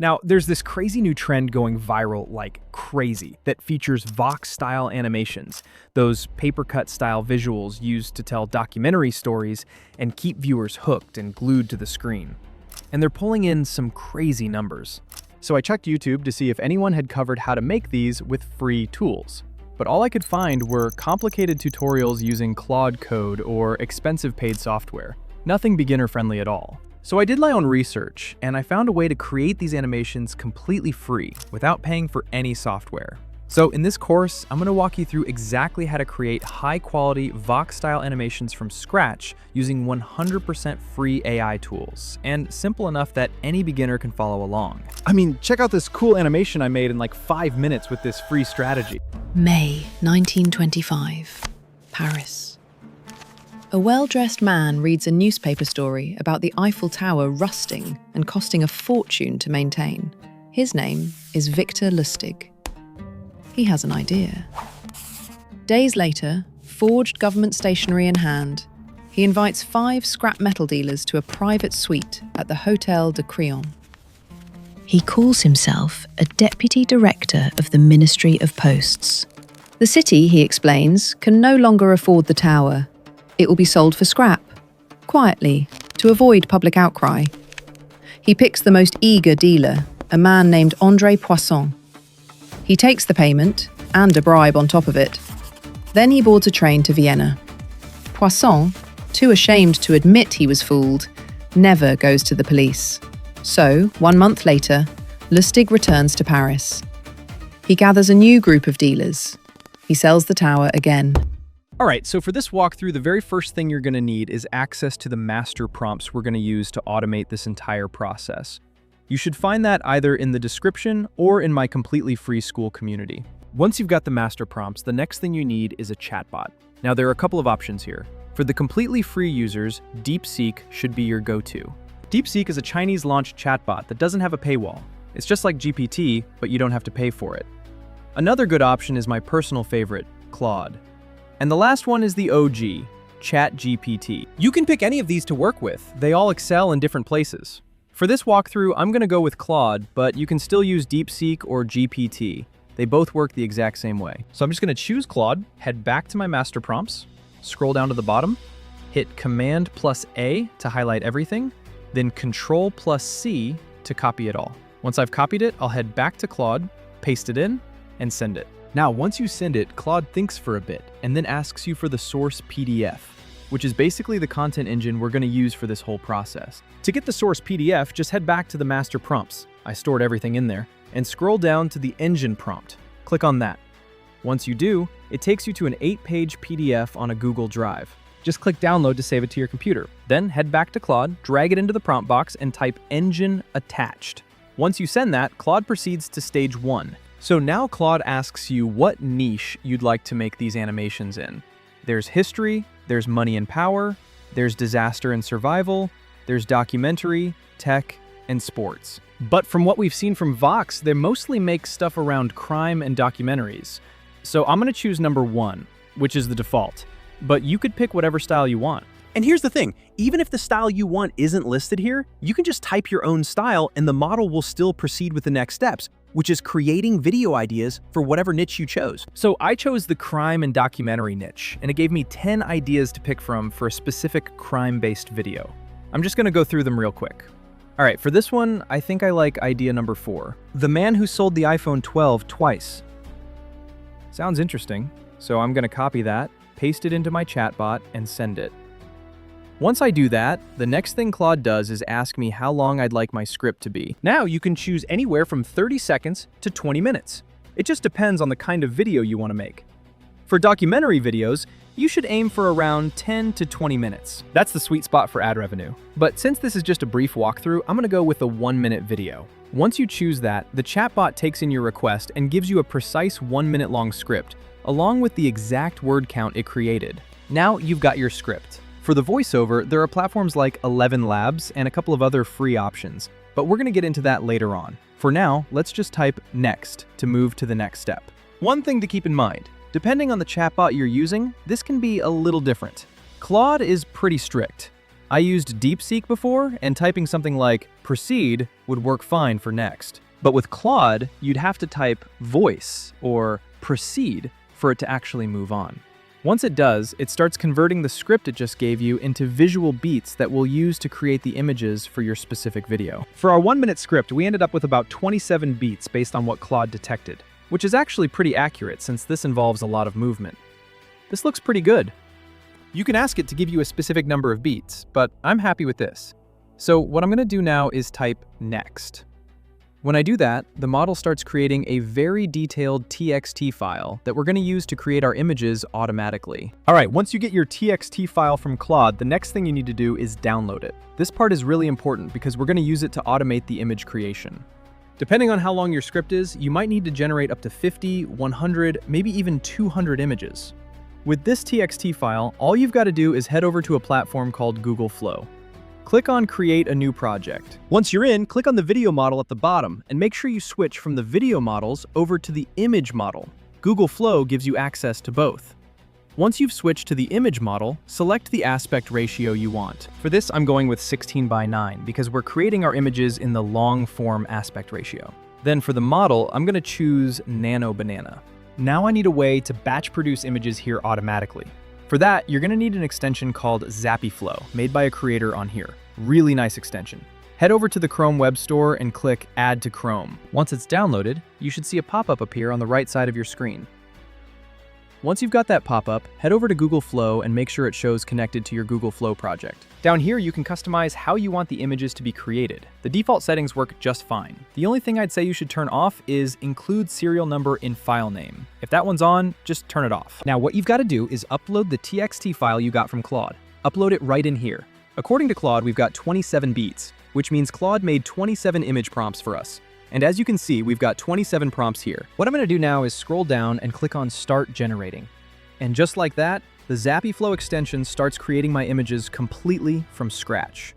Now, there's this crazy new trend going viral like crazy that features Vox-style animations, those paper-cut-style visuals used to tell documentary stories and keep viewers hooked and glued to the screen. And they're pulling in some crazy numbers. So I checked YouTube to see if anyone had covered how to make these with free tools. But all I could find were complicated tutorials using Claude code or expensive paid software. Nothing beginner-friendly at all. So I did my own research, and I found a way to create these animations completely free, without paying for any software. So in this course, I'm going to walk you through exactly how to create high-quality Vox-style animations from scratch using 100% free AI tools, and simple enough that any beginner can follow along. I mean, check out this cool animation I made in like 5 minutes with this free strategy. May 1925, Paris. A well-dressed man reads a newspaper story about the Eiffel Tower rusting and costing a fortune to maintain. His name is Victor Lustig. He has an idea. Days later, forged government stationery in hand, he invites 5 scrap metal dealers to a private suite at the Hôtel de Crillon. He calls himself a deputy director of the Ministry of Posts. The city, he explains, can no longer afford the tower. It will be sold for scrap, quietly, to avoid public outcry. He picks the most eager dealer, a man named André Poisson. He takes the payment, and a bribe on top of it. Then he boards a train to Vienna. Poisson, too ashamed to admit he was fooled, never goes to the police. So, 1 month later, Lustig returns to Paris. He gathers a new group of dealers. He sells the tower again. Alright, so for this walkthrough, the very first thing you're going to need is access to the master prompts we're going to use to automate this entire process. You should find that either in the description or in my completely free school community. Once you've got the master prompts, the next thing you need is a chatbot. Now there are a couple of options here. For the completely free users, DeepSeek should be your go-to. DeepSeek is a Chinese-launched chatbot that doesn't have a paywall. It's just like GPT, but you don't have to pay for it. Another good option is my personal favorite, Claude. And the last one is the OG, ChatGPT. You can pick any of these to work with. They all excel in different places. For this walkthrough, I'm going to go with Claude, but you can still use DeepSeek or GPT. They both work the exact same way. So I'm just going to choose Claude, head back to my master prompts, scroll down to the bottom, hit Command+A to highlight everything, then Control+C to copy it all. Once I've copied it, I'll head back to Claude, paste it in, and send it. Now, once you send it, Claude thinks for a bit and then asks you for the source PDF, which is basically the content engine we're going to use for this whole process. To get the source PDF, just head back to the master prompts. I stored everything in there, and scroll down to the engine prompt. Click on that. Once you do, it takes you to an 8-page PDF on a Google Drive. Just click download to save it to your computer. Then head back to Claude, drag it into the prompt box, and type engine attached. Once you send that, Claude proceeds to stage 1. So now Claude asks you what niche you'd like to make these animations in. There's history, there's money and power, there's disaster and survival, there's documentary, tech, and sports. But from what we've seen from Vox, they mostly make stuff around crime and documentaries. So I'm going to choose number 1, which is the default. But you could pick whatever style you want. And here's the thing, even if the style you want isn't listed here, you can just type your own style and the model will still proceed with the next steps, which is creating video ideas for whatever niche you chose. So I chose the crime and documentary niche, and it gave me 10 ideas to pick from for a specific crime-based video. I'm just gonna go through them real quick. All right, for this one, I think I like idea number 4. The man who sold the iPhone 12 twice. Sounds interesting, so I'm gonna copy that, paste it into my chatbot, and send it. Once I do that, the next thing Claude does is ask me how long I'd like my script to be. Now you can choose anywhere from 30 seconds to 20 minutes. It just depends on the kind of video you want to make. For documentary videos, you should aim for around 10 to 20 minutes. That's the sweet spot for ad revenue. But since this is just a brief walkthrough, I'm going to go with a 1-minute video. Once you choose that, the chatbot takes in your request and gives you a precise 1-minute long script, along with the exact word count it created. Now you've got your script. For the voiceover, there are platforms like 11 Labs and a couple of other free options, but we're going to get into that later on. For now, let's just type next to move to the next step. One thing to keep in mind, depending on the chatbot you're using, this can be a little different. Claude is pretty strict. I used DeepSeek before, and typing something like proceed would work fine for next. But with Claude, you'd have to type voice or proceed for it to actually move on. Once it does, it starts converting the script it just gave you into visual beats that we'll use to create the images for your specific video. For our 1-minute script, we ended up with about 27 beats based on what Claude detected, which is actually pretty accurate since this involves a lot of movement. This looks pretty good. You can ask it to give you a specific number of beats, but I'm happy with this. So what I'm going to do now is type next. When I do that, the model starts creating a very detailed TXT file that we're going to use to create our images automatically. All right, once you get your TXT file from Claude, the next thing you need to do is download it. This part is really important because we're going to use it to automate the image creation. Depending on how long your script is, you might need to generate up to 50, 100, maybe even 200 images. With this TXT file, all you've got to do is head over to a platform called Google Flow. Click on Create a New Project. Once you're in, click on the video model at the bottom and make sure you switch from the video models over to the image model. Google Flow gives you access to both. Once you've switched to the image model, select the aspect ratio you want. For this, I'm going with 16:9 because we're creating our images in the long form aspect ratio. Then for the model, I'm going to choose Nano Banana. Now I need a way to batch produce images here automatically. For that, you're going to need an extension called ZappyFlow, made by a creator on here. Really nice extension. Head over to the Chrome Web Store and click Add to Chrome. Once it's downloaded, you should see a pop-up appear on the right side of your screen. Once you've got that pop-up, head over to Google Flow and make sure it shows connected to your Google Flow project. Down here, you can customize how you want the images to be created. The default settings work just fine. The only thing I'd say you should turn off is include serial number in file name. If that one's on, just turn it off. Now, what you've got to do is upload the TXT file you got from Claude. Upload it right in here. According to Claude, we've got 27 beats, which means Claude made 27 image prompts for us. And as you can see, we've got 27 prompts here. What I'm going to do now is scroll down and click on Start Generating. And just like that, the ZappyFlow extension starts creating my images completely from scratch.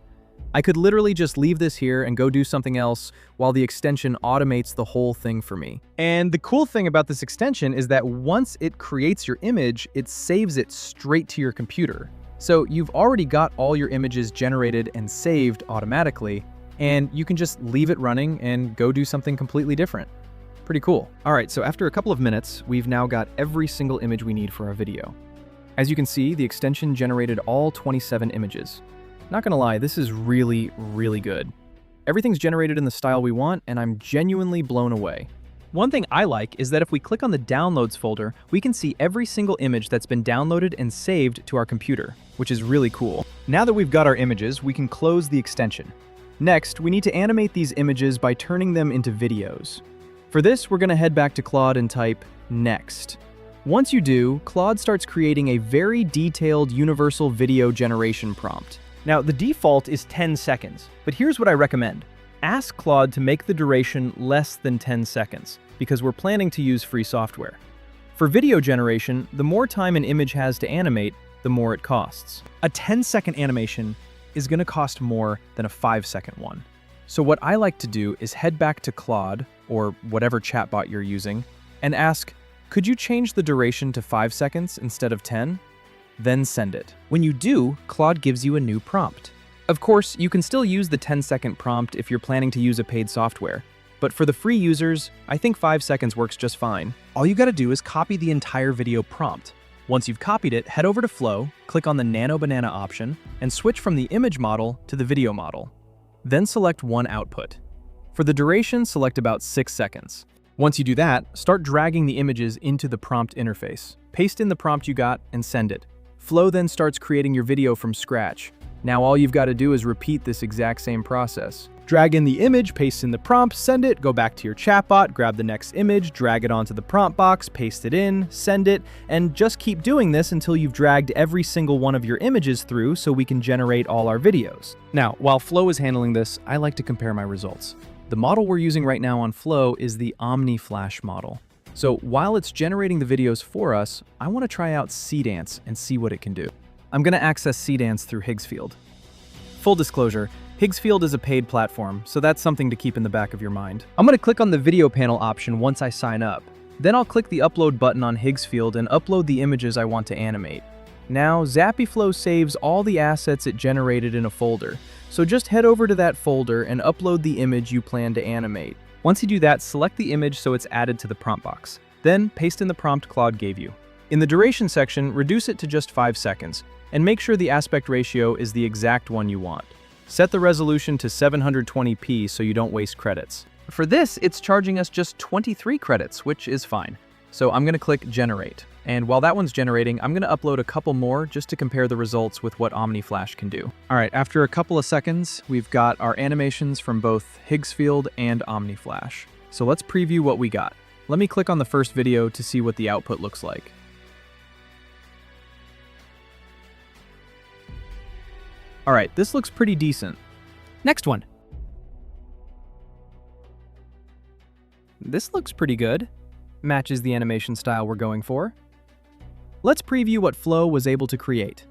I could literally just leave this here and go do something else while the extension automates the whole thing for me. And the cool thing about this extension is that once it creates your image, it saves it straight to your computer. So you've already got all your images generated and saved automatically, and you can just leave it running and go do something completely different. Pretty cool. All right, so after a couple of minutes, we've now got every single image we need for our video. As you can see, the extension generated all 27 images. Not gonna lie, this is really, really good. Everything's generated in the style we want, and I'm genuinely blown away. One thing I like is that if we click on the Downloads folder, we can see every single image that's been downloaded and saved to our computer, which is really cool. Now that we've got our images, we can close the extension. Next, we need to animate these images by turning them into videos. For this, we're going to head back to Claude and type next. Once you do, Claude starts creating a very detailed universal video generation prompt. Now, the default is 10 seconds, but here's what I recommend. Ask Claude to make the duration less than 10 seconds, because we're planning to use free software. For video generation, the more time an image has to animate, the more it costs. A 10-second animation is going to cost more than a 5-second one. So what I like to do is head back to Claude, or whatever chatbot you're using, and ask, could you change the duration to 5 seconds instead of 10? Then send it. When you do, Claude gives you a new prompt. Of course, you can still use the 10-second prompt if you're planning to use a paid software, but for the free users, I think 5 seconds works just fine. All you gotta do is copy the entire video prompt. Once you've copied it, head over to Flow, click on the Nano Banana option, and switch from the image model to the video model. Then select one output. For the duration, select about 6 seconds. Once you do that, start dragging the images into the prompt interface. Paste in the prompt you got and send it. Flow then starts creating your video from scratch. Now all you've got to do is repeat this exact same process. Drag in the image, paste in the prompt, send it, go back to your chatbot, grab the next image, drag it onto the prompt box, paste it in, send it, and just keep doing this until you've dragged every single one of your images through so we can generate all our videos. Now, while Flow is handling this, I like to compare my results. The model we're using right now on Flow is the OmniFlash model. So while it's generating the videos for us, I want to try out Seedance and see what it can do. I'm going to access Seedance through Higgsfield. Full disclosure, Higgsfield is a paid platform, so that's something to keep in the back of your mind. I'm going to click on the video panel option once I sign up. Then I'll click the upload button on Higgsfield and upload the images I want to animate. Now, ZappyFlow saves all the assets it generated in a folder, so just head over to that folder and upload the image you plan to animate. Once you do that, select the image so it's added to the prompt box. Then, paste in the prompt Claude gave you. In the duration section, reduce it to just 5 seconds, and make sure the aspect ratio is the exact one you want. Set the resolution to 720p so you don't waste credits. For this, it's charging us just 23 credits, which is fine. So I'm going to click Generate. And while that one's generating, I'm going to upload a couple more just to compare the results with what OmniFlash can do. All right, after a couple of seconds, we've got our animations from both Higgsfield and OmniFlash. So let's preview what we got. Let me click on the first video to see what the output looks like. All right, this looks pretty decent. Next one. This looks pretty good. Matches the animation style we're going for. Let's preview what Flow was able to create.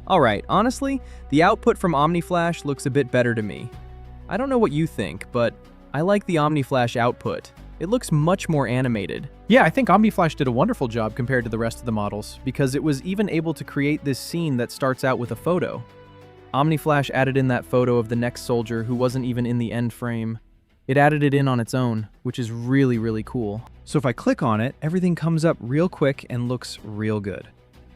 Alright, honestly, the output from OmniFlash looks a bit better to me. I don't know what you think, but I like the OmniFlash output. It looks much more animated. Yeah, I think OmniFlash did a wonderful job compared to the rest of the models, because it was even able to create this scene that starts out with a photo. OmniFlash added in that photo of the next soldier who wasn't even in the end frame. It added it in on its own, which is really, really cool. So if I click on it, everything comes up real quick and looks real good.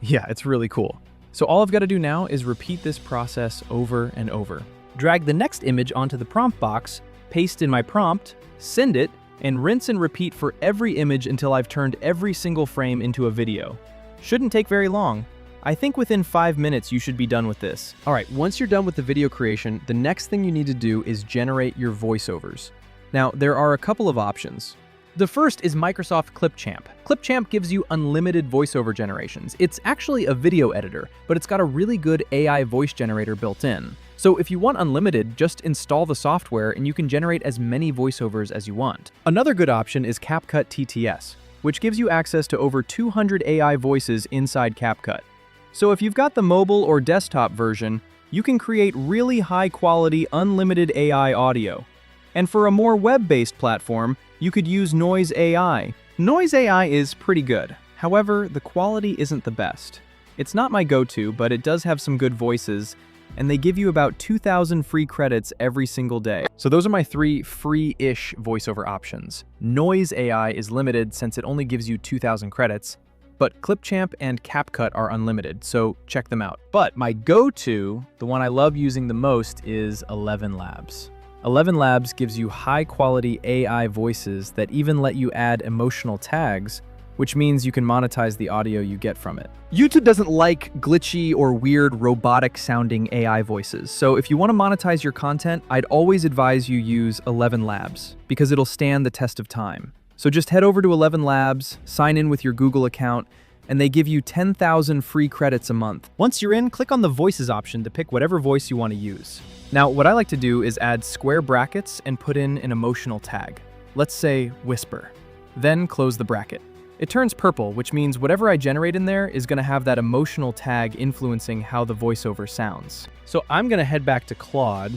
Yeah, it's really cool. So all I've got to do now is repeat this process over and over. Drag the next image onto the prompt box, paste in my prompt, send it, and rinse and repeat for every image until I've turned every single frame into a video. Shouldn't take very long. I think within 5 minutes you should be done with this. All right, once you're done with the video creation, the next thing you need to do is generate your voiceovers. Now, there are a couple of options. The first is Microsoft Clipchamp. Clipchamp gives you unlimited voiceover generations. It's actually a video editor, but it's got a really good AI voice generator built in. So if you want unlimited, just install the software and you can generate as many voiceovers as you want. Another good option is CapCut TTS, which gives you access to over 200 AI voices inside CapCut. So if you've got the mobile or desktop version, you can create really high-quality, unlimited AI audio. And for a more web-based platform, you could use Noise AI. Noise AI is pretty good. However, the quality isn't the best. It's not my go-to, but it does have some good voices, and they give you about 2,000 free credits every single day. So those are my 3 free-ish voiceover options. Noise AI is limited since it only gives you 2,000 credits, but Clipchamp and CapCut are unlimited, so check them out. But my go-to, the one I love using the most, is 11 Labs. 11 Labs gives you high-quality AI voices that even let you add emotional tags, which means you can monetize the audio you get from it. YouTube doesn't like glitchy or weird robotic-sounding AI voices, so if you want to monetize your content, I'd always advise you use 11 Labs, because it'll stand the test of time. So just head over to 11 Labs, sign in with your Google account, and they give you 10,000 free credits a month. Once you're in, click on the Voices option to pick whatever voice you want to use. Now, what I like to do is add square brackets and put in an emotional tag. Let's say whisper. Then close the bracket. It turns purple, which means whatever I generate in there is going to have that emotional tag influencing how the voiceover sounds. So I'm going to head back to Claude,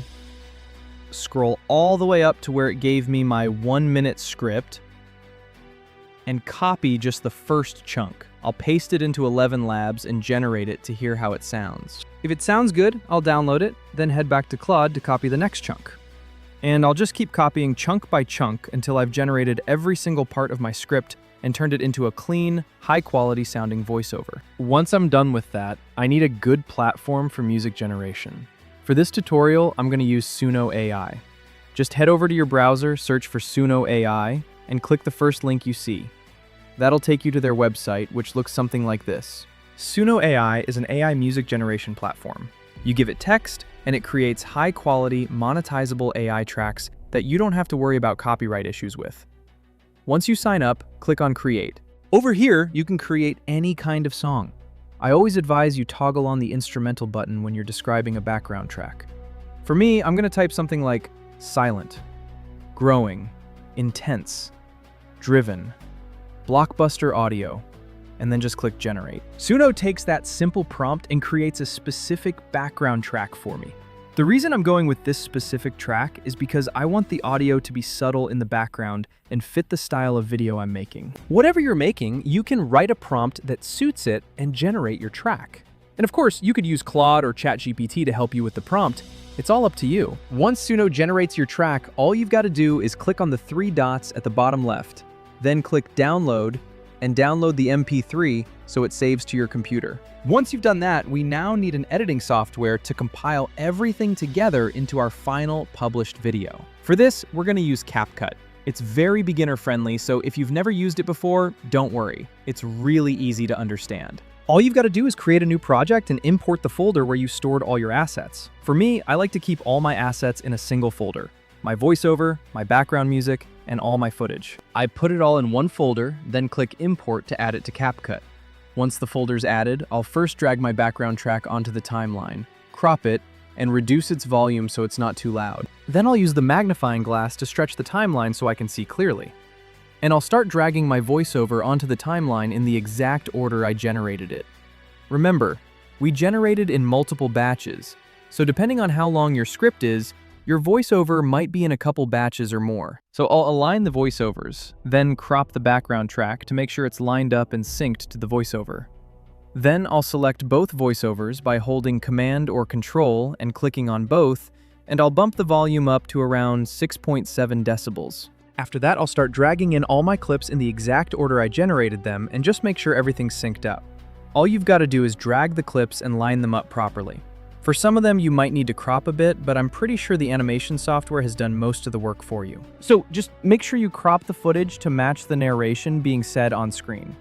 scroll all the way up to where it gave me my 1-minute script, and copy just the first chunk. I'll paste it into 11 Labs and generate it to hear how it sounds. If it sounds good, I'll download it, then head back to Claude to copy the next chunk. And I'll just keep copying chunk by chunk until I've generated every single part of my script and turned it into a clean, high-quality sounding voiceover. Once I'm done with that, I need a good platform for music generation. For this tutorial, I'm going to use Suno AI. Just head over to your browser, search for Suno AI, and click the first link you see. That'll take you to their website, which looks something like this. Suno AI is an AI music generation platform. You give it text, and it creates high-quality, monetizable AI tracks that you don't have to worry about copyright issues with. Once you sign up, click on Create. Over here, you can create any kind of song. I always advise you toggle on the instrumental button when you're describing a background track. For me, I'm going to type something like silent, growing, intense, driven, blockbuster audio, and then just click Generate. Suno takes that simple prompt and creates a specific background track for me. The reason I'm going with this specific track is because I want the audio to be subtle in the background and fit the style of video I'm making. Whatever you're making, you can write a prompt that suits it and generate your track. And of course, you could use Claude or ChatGPT to help you with the prompt. It's all up to you. Once Suno generates your track, all you've got to do is click on the 3 dots at the bottom left, then click Download, and download the MP3 so it saves to your computer. Once you've done that, we now need an editing software to compile everything together into our final published video. For this, we're going to use CapCut. It's very beginner friendly, so if you've never used it before, don't worry. It's really easy to understand. All you've got to do is create a new project and import the folder where you stored all your assets. For me, I like to keep all my assets in a single folder: my voiceover, my background music, and all my footage. I put it all in one folder, then click Import to add it to CapCut. Once the folder's added, I'll first drag my background track onto the timeline, crop it, and reduce its volume so it's not too loud. Then I'll use the magnifying glass to stretch the timeline so I can see clearly. And I'll start dragging my voiceover onto the timeline in the exact order I generated it. Remember, we generated in multiple batches, so depending on how long your script is, your voiceover might be in a couple batches or more. So I'll align the voiceovers, then crop the background track to make sure it's lined up and synced to the voiceover. Then I'll select both voiceovers by holding Command or Control and clicking on both, and I'll bump the volume up to around 6.7 decibels. After that, I'll start dragging in all my clips in the exact order I generated them and just make sure everything's synced up. All you've got to do is drag the clips and line them up properly. For some of them, you might need to crop a bit, but I'm pretty sure the animation software has done most of the work for you. So just make sure you crop the footage to match the narration being said on screen.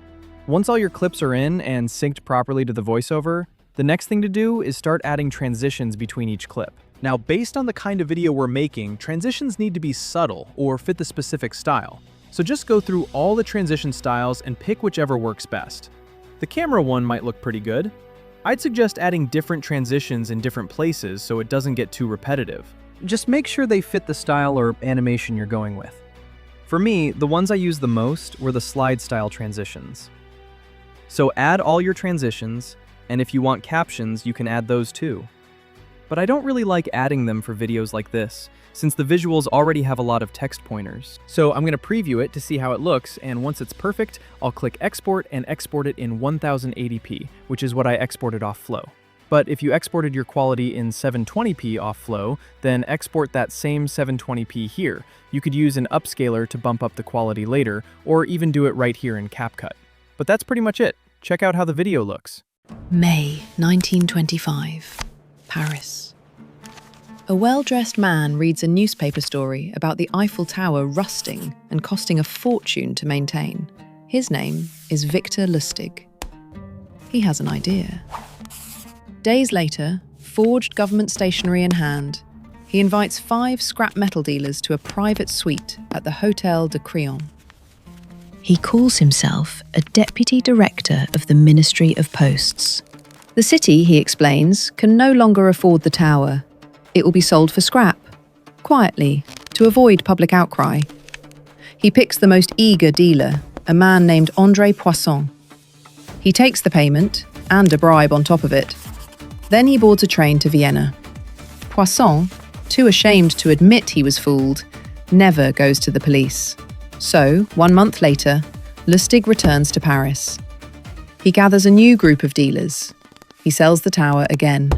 Once all your clips are in and synced properly to the voiceover, the next thing to do is start adding transitions between each clip. Now, based on the kind of video we're making, transitions need to be subtle or fit the specific style. So just go through all the transition styles and pick whichever works best. The camera one might look pretty good. I'd suggest adding different transitions in different places so it doesn't get too repetitive. Just make sure they fit the style or animation you're going with. For me, the ones I used the most were the slide style transitions. So add all your transitions, and if you want captions, you can add those too. But I don't really like adding them for videos like this, since the visuals already have a lot of text pointers. So I'm going to preview it to see how it looks, and once it's perfect, I'll click Export and export it in 1080p, which is what I exported off Flow. But if you exported your quality in 720p off Flow, then export that same 720p here. You could use an upscaler to bump up the quality later, or even do it right here in CapCut. But that's pretty much it. Check out how the video looks. May 1925, Paris. A well-dressed man reads a newspaper story about the Eiffel Tower rusting and costing a fortune to maintain. His name is Victor Lustig. He has an idea. Days later, forged government stationery in hand, he invites 5 scrap metal dealers to a private suite at the Hôtel de Crillon. He calls himself a deputy director of the Ministry of Posts. The city, he explains, can no longer afford the tower. It will be sold for scrap, quietly, to avoid public outcry. He picks the most eager dealer, a man named André Poisson. He takes the payment, and a bribe on top of it. Then he boards a train to Vienna. Poisson, too ashamed to admit he was fooled, never goes to the police. So, 1 month later, Lustig returns to Paris. He gathers a new group of dealers. He sells the tower again.